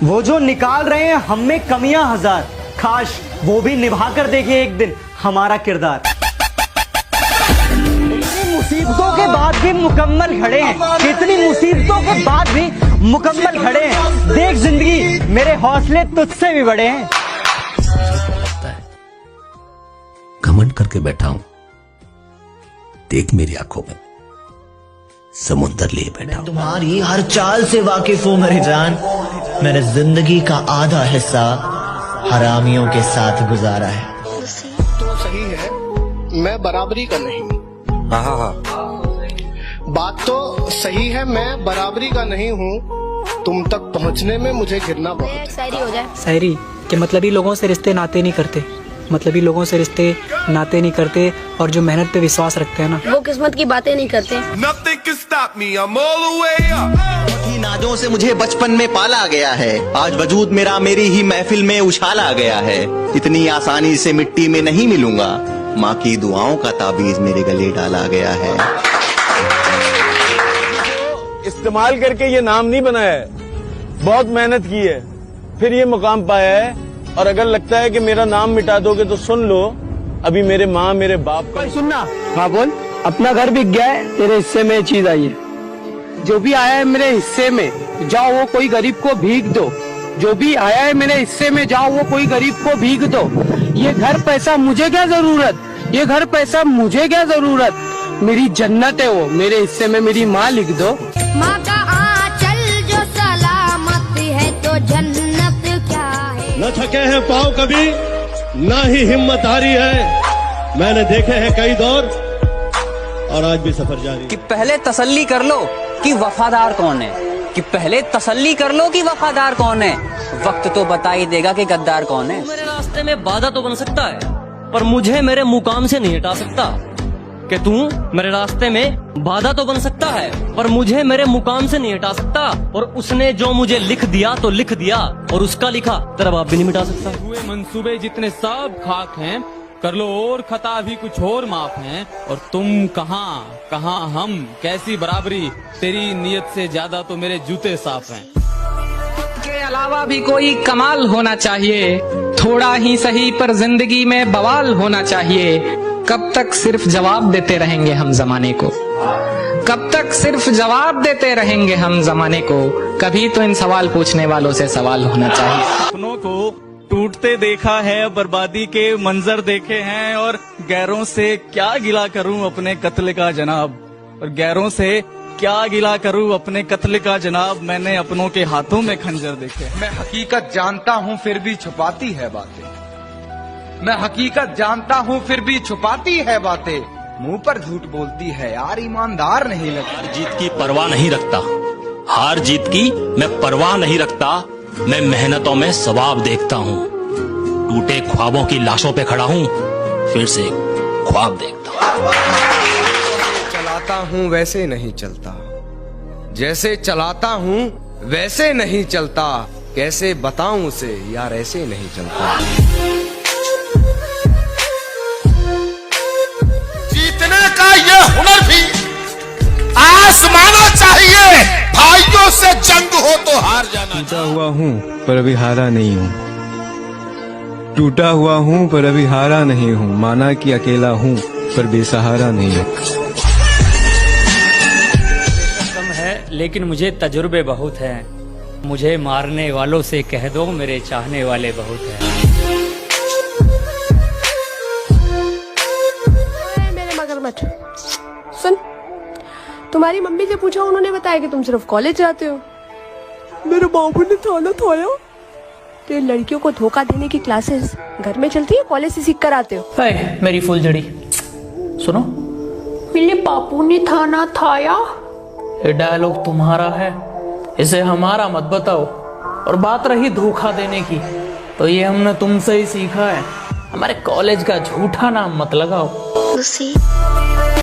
वो जो निकाल रहे हैं हम में कमियां हजार, काश वो भी निभा कर देखे एक दिन हमारा किरदार। इतनी मुसीबतों के बाद भी मुकम्मल खड़े हैं, इतनी मुसीबतों के बाद भी मुकम्मल खड़े हैं। देख जिंदगी मेरे हौसले तुझसे भी बड़े हैं। घमंड करके बैठा हूं, देख मेरी आंखों में समुंदर लिए बैठा हूं। तुम्हारी हर चाल से वाकिफ हूँ मेरी जान। मैंने जिंदगी का आधा हिस्सा हरामियों के साथ गुजारा है। तो सही है, मैं बराबरी का नहीं। हाँ। बात तो सही है, मैं बराबरी का नहीं हूँ। तुम तक पहुँचने में मुझे गिरना बहुत है। शायरी हो जाए। शायरी के मतलबी लोगों से रिश्ते नाते नहीं करते, मतलबी लोगों से रिश्ते नाते नहीं करते, और जो मेहनत पे विश्वास रखते हैं ना, वो किस्मत की बातें नहीं करते। नाजों से मुझे बचपन में पाला गया है, आज वजूद मेरा मेरी ही महफिल में उछाला गया है। इतनी आसानी से मिट्टी में नहीं मिलूंगा, माँ की दुआओं का ताबीज मेरे गले डाला गया है। इस्तेमाल करके ये नाम नहीं बनाया है, बहुत मेहनत की है फिर ये मुकाम पाया है। और अगर लगता है कि मेरा नाम मिटा दोगे तो सुन लो, अभी मेरे माँ मेरे बाप का सुनना। हाँ बोल। अपना घर बिक गया है, तेरे हिस्से में चीज आई है। जो भी आया है मेरे हिस्से में, जाओ वो कोई गरीब को भीख दो। जो भी आया है मेरे हिस्से में, जाओ वो कोई गरीब को भीख दो। ये घर पैसा मुझे क्या जरूरत, ये घर पैसा मुझे क्या जरूरत। मेरी जन्नत है वो, मेरे हिस्से में मेरी माँ लिख दो। माँ का आंचल जो सलामत है तो जन्नत क्या है। न थके हैं पाँव कभी, ना ही हिम्मत हारी है। मैंने देखे हैं कई दौर और आज भी सफर जारी। कि पहले तसल्ली कर लो कि वफादार कौन है, कि पहले तसल्ली कर लो कि वफादार कौन है। वक्त तो बता ही देगा कि गद्दार कौन है। मेरे रास्ते में बाधा तो बन सकता है, पर मुझे मेरे मुकाम से नहीं हटा सकता। कि तू मेरे रास्ते में बाधा तो बन सकता है, पर मुझे मेरे मुकाम से नहीं हटा सकता। और उसने जो मुझे लिख दिया तो लिख दिया, और उसका लिखा तेरा बाप भी नहीं मिटा सकता। हुए मंसूबे जितने सब खाक हैं, कर लो और खता भी कुछ और माफ हैं। और तुम कहाँ हम, कैसी बराबरी, तेरी नीयत से ज्यादा तो मेरे जूते साफ हैं। के अलावा भी कोई कमाल होना चाहिए, थोड़ा ही सही पर जिंदगी में बवाल होना चाहिए। कब तक सिर्फ जवाब देते रहेंगे हम जमाने को, कब तक सिर्फ जवाब देते रहेंगे हम जमाने को। कभी तो इन सवाल पूछने वालों से सवाल होना चाहिए। अपनों को टूटते देखा है, बर्बादी के मंजर देखे हैं, और गैरों से क्या गिला करूं अपने कत्ल का जनाब, और गैरों से क्या गिला करूं अपने कत्ल का जनाब। मैंने अपनों के हाथों में खंजर देखे। मैं हकीकत जानता हूँ फिर भी छुपाती है बातें, मैं हकीकत जानता हूँ फिर भी छुपाती है बातें। मुंह पर झूठ बोलती है यार, ईमानदार नहीं लगती। जीत की परवाह नहीं रखता, हार जीत की मैं परवाह नहीं रखता। मैं मेहनतों में सवाब देखता हूँ, टूटे ख्वाबों की लाशों पे खड़ा हूँ, फिर से ख्वाब देखता हूँ। चलाता हूँ वैसे नहीं चलता, जैसे चलाता हूँ वैसे नहीं चलता। कैसे बताऊं उसे यार, ऐसे नहीं चलता। जीतने का ये हुनर भी आजमाना चाहिए। भाइयों से जंग हो तो हार जाना। टूटा हुआ हूँ पर अभी हारा नहीं हूँ, टूटा हुआ हूँ पर अभी हारा नहीं हूँ। माना कि अकेला हूँ पर बेसहारा नहीं हूँ। कम है लेकिन मुझे तजुर्बे बहुत हैं। मुझे मारने वालों से कह दो मेरे चाहने वाले बहुत हैं। मेरे मगरमच्छ सुन, तुम्हारी मम्मी से पूछा, उन्होंने बताया कि तुम सिर्फ कॉलेज जाते हो। मेरे बाबू ने थाना थाया। तो ये लड़कियों को धोखा देने की क्लासेस घर में चलती है, कॉलेज से सीख कर आते हो। मेरी फुलझड़ी सुनो, मेरे बापू ने थाना थाया। ये डायलॉग तुम्हारा है, इसे हमारा मत बताओ। और बात रही धोखा देने की, तो ये हमने तुमसे ही सीखा है। हमारे कॉलेज का झूठा नाम मत लगाओ।